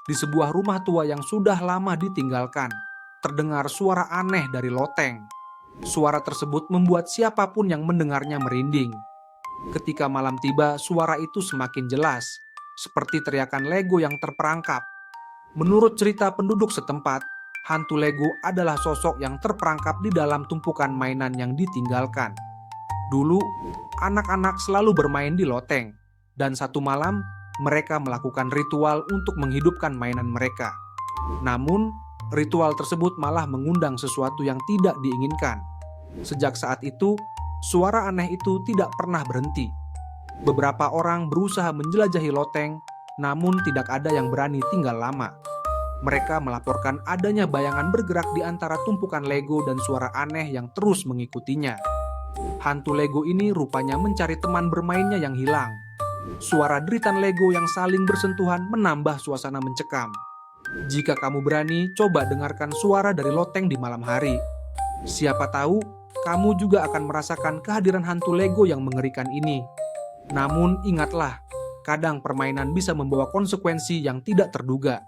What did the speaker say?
Di sebuah rumah tua yang sudah lama ditinggalkan, terdengar suara aneh dari loteng. Suara tersebut membuat siapapun yang mendengarnya merinding. Ketika malam tiba, suara itu semakin jelas, seperti teriakan Lego yang terperangkap. Menurut cerita penduduk setempat, hantu Lego adalah sosok yang terperangkap di dalam tumpukan mainan yang ditinggalkan. Dulu, anak-anak selalu bermain di loteng, dan satu malam mereka melakukan ritual untuk menghidupkan mainan mereka. Namun, ritual tersebut malah mengundang sesuatu yang tidak diinginkan. Sejak saat itu, suara aneh itu tidak pernah berhenti. Beberapa orang berusaha menjelajahi loteng, namun tidak ada yang berani tinggal lama. Mereka melaporkan adanya bayangan bergerak di antara tumpukan Lego dan suara aneh yang terus mengikutinya. Hantu Lego ini rupanya mencari teman bermainnya yang hilang. Suara deritan Lego yang saling bersentuhan menambah suasana mencekam. Jika kamu berani, coba dengarkan suara dari loteng di malam hari. Siapa tahu, kamu juga akan merasakan kehadiran hantu Lego yang mengerikan ini. Namun ingatlah, kadang permainan bisa membawa konsekuensi yang tidak terduga.